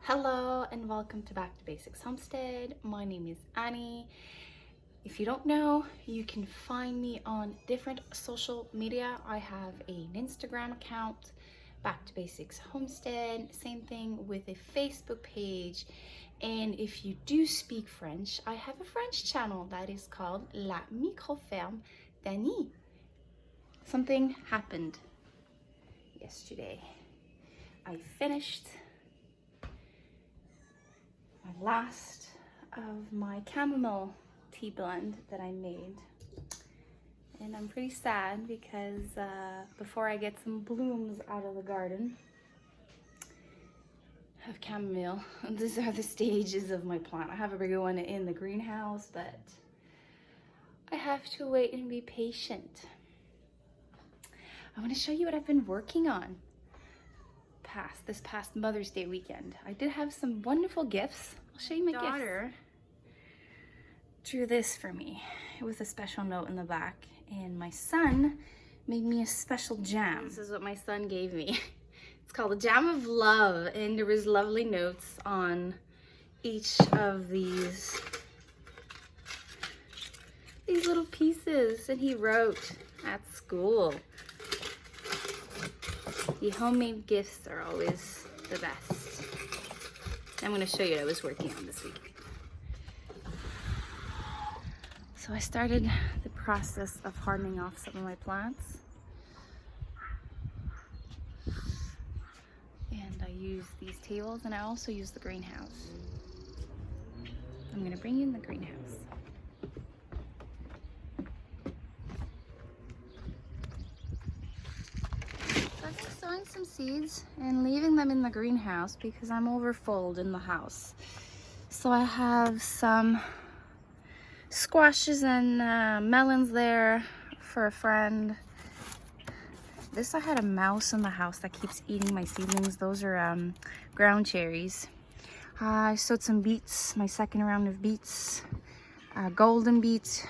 Hello and welcome to Back to Basics Homestead. My name is Annie. If you don't know, you can find me on different social media. I have an Instagram account, Back to Basics Homestead, same thing with a Facebook page. And if you do speak French, I have a French channel that is called La Microferme d'Annie. Something happened yesterday. I finished last of my chamomile tea blend that I made, and I'm pretty sad because before I get some blooms out of the garden of chamomile, these are the stages of my plant. I have a bigger one in the greenhouse, but I have to wait and be patient. I want to show you what I've been working on this past Mother's Day weekend. I did have some wonderful gifts. I'll show you my daughter drew this for me with a special note in the back, and my son made me a special jam. This is what my son gave me. It's called a jam of love, and there was lovely notes on each of these little pieces, and he wrote at school. The homemade gifts are always the best. I'm going to show you what I was working on this week. So I started the process of hardening off some of my plants. And I use these tables, and I also use the greenhouse. I'm going to bring you in the greenhouse. Sowing some seeds and leaving them in the greenhouse because I'm overfull in the house. So I have some squashes and melons there for a friend. This, I had a mouse in the house that keeps eating my seedlings. Those are ground cherries. I sowed some beets, my second round of beets, golden beets,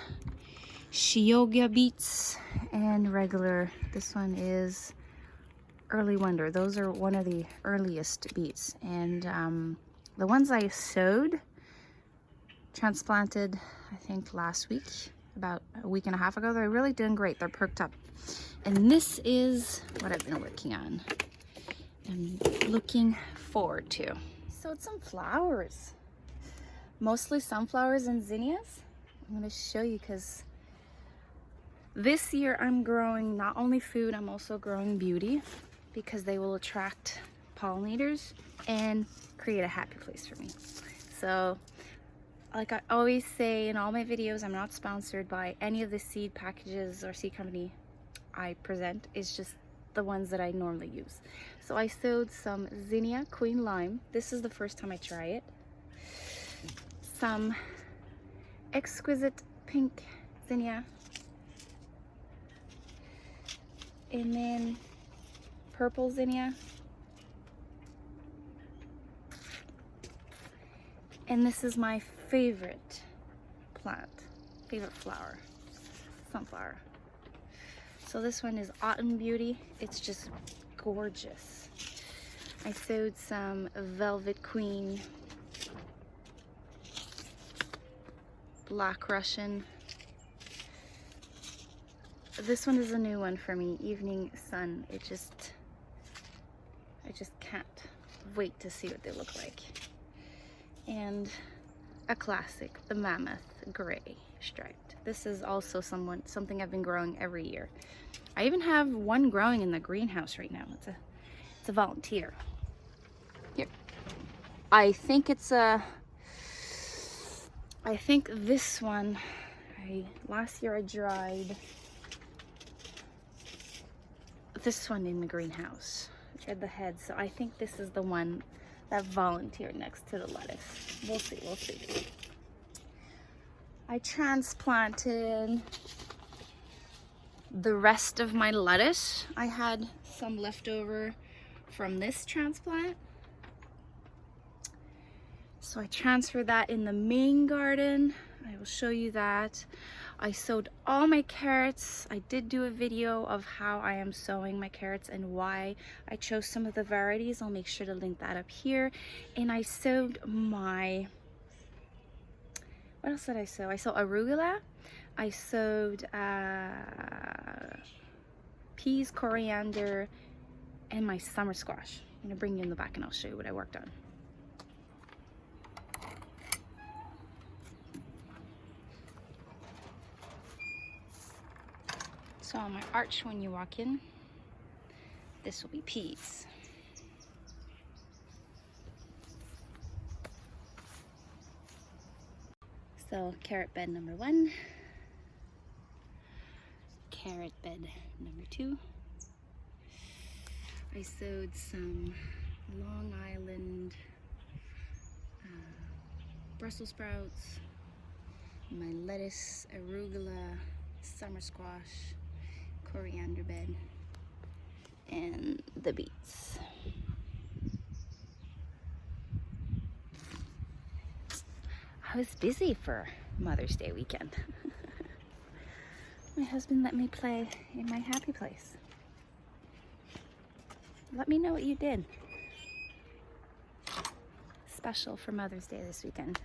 Shioga beets, and regular. This one is Early Wonder. Those are one of the earliest beets, and the ones I sowed, transplanted, I think last week, about a week and a half ago. They're really doing great. They're perked up, and this is what I've been working on and looking forward to. So it's some flowers, mostly sunflowers and zinnias. I'm going to show you because this year I'm growing not only food, I'm also growing beauty, because they will attract pollinators and create a happy place for me. So, like I always say in all my videos, I'm not sponsored by any of the seed packages or seed company I present. It's just the ones that I normally use. So I sowed some zinnia queen lime. This is the first time I try it. Some exquisite pink zinnia. And then purple zinnia, and this is my favorite flower, sunflower. So this one is Autumn Beauty. It's just gorgeous. I sowed some Velvet Queen, Black Russian. This one is a new one for me, Evening Sun. I just can't wait to see what they look like. And a classic, the Mammoth Gray Striped. This is also something I've been growing every year. I even have one growing in the greenhouse right now. It's a volunteer. Here. I think this one, last year I dried this one in the greenhouse. At the head, so I think this is the one that volunteered next to the lettuce. We'll see. I transplanted the rest of my lettuce. I had some leftover from this transplant, so I transferred that in the main garden. I will show you that. I sowed all my carrots. I did do a video of how I am sowing my carrots and why I chose some of the varieties. I'll make sure to link that up here. And I sowed my, what else did I sow? I sowed arugula. I sowed peas, coriander, and my summer squash. I'm gonna bring you in the back and I'll show you what I worked on. So on my arch when you walk in, this will be peas. So carrot bed number 1, carrot bed number 2. I sowed some Long Island Brussels sprouts, my lettuce, arugula, summer squash, coriander bed, and the beets. I was busy for Mother's Day weekend. My husband let me play in my happy place. Let me know what you did special for Mother's Day this weekend.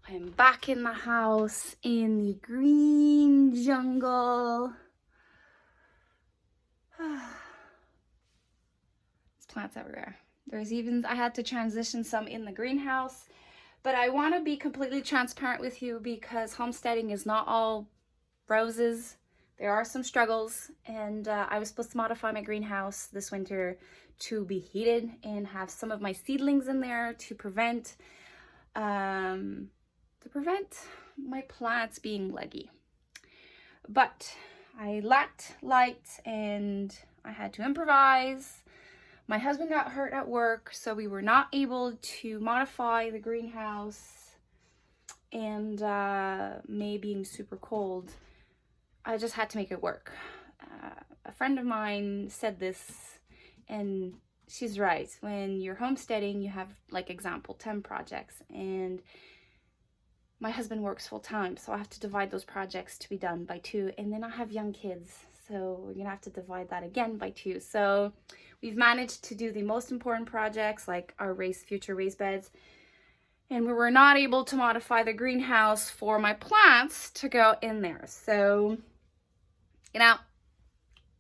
I am back in the house in the green jungle. There's plants everywhere. There's even, I had to transition some in the greenhouse, but I want to be completely transparent with you because homesteading is not all roses. There are some struggles, and I was supposed to modify my greenhouse this winter to be heated and have some of my seedlings in there to prevent my plants being leggy. But I lacked light and I had to improvise. My husband got hurt at work, so we were not able to modify the greenhouse, and May being super cold, I just had to make it work. A friend of mine said this, and she's right. When you're homesteading, you have, like, example, 10 projects, and my husband works full time, so I have to divide those projects to be done by 2, and then I have young kids, so we're gonna have to divide that again by 2. So we've managed to do the most important projects, like our future raised beds, and we were not able to modify the greenhouse for my plants to go in there. So, you know,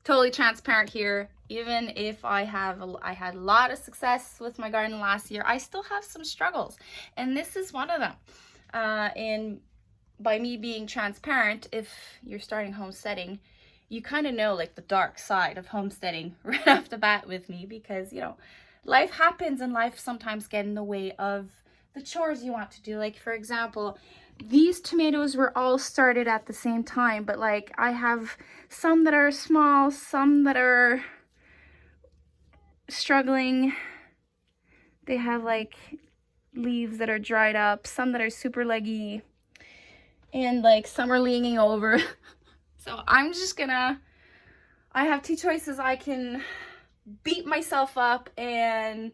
totally transparent here. Even if I had a lot of success with my garden last year, I still have some struggles, and this is one of them. And by me being transparent, if you're starting homesteading, you kind of know, like, the dark side of homesteading right off the bat with me, because, you know, life happens and life sometimes get in the way of the chores you want to do. Like, for example, these tomatoes were all started at the same time, but, like, I have some that are small, some that are struggling. They have, like, leaves that are dried up, some that are super leggy, and, like, some are leaning over. So I'm just gonna, I have 2 choices. I can beat myself up and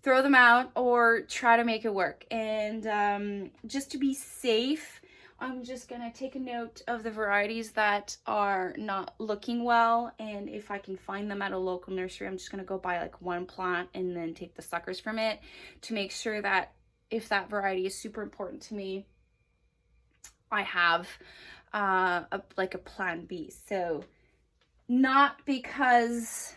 throw them out, or try to make it work. And just to be safe, I'm just gonna take a note of the varieties that are not looking well, and if I can find them at a local nursery, I'm just gonna go buy, like, 1 plant and then take the suckers from it, to make sure that if that variety is super important to me, I have like a plan B. So not because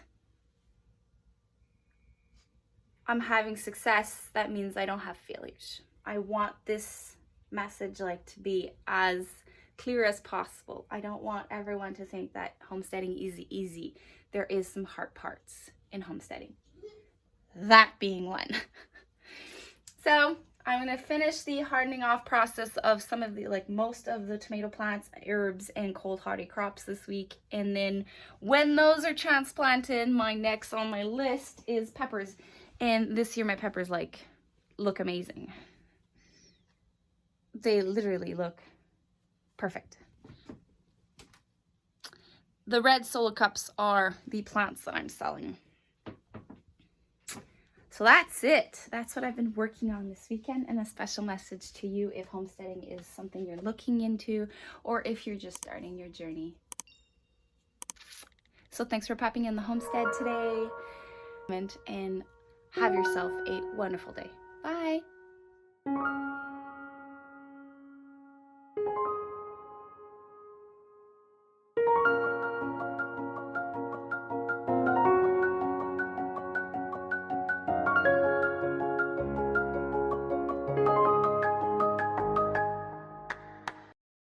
I'm having success, that means I don't have failures. I want this message, like, to be as clear as possible. I don't want everyone to think that homesteading is easy. There is some hard parts in homesteading, that being one. So I'm going to finish the hardening off process of some of the, like, most of the tomato plants, herbs, and cold hardy crops this week. And then when those are transplanted, my next on my list is peppers. And this year my peppers, like, look amazing. They literally look perfect. The red solo cups are the plants that I'm selling. So that's it. That's what I've been working on this weekend, and a special message to you if homesteading is something you're looking into or if you're just starting your journey. So thanks for popping in the homestead today, and have yourself a wonderful day. Bye.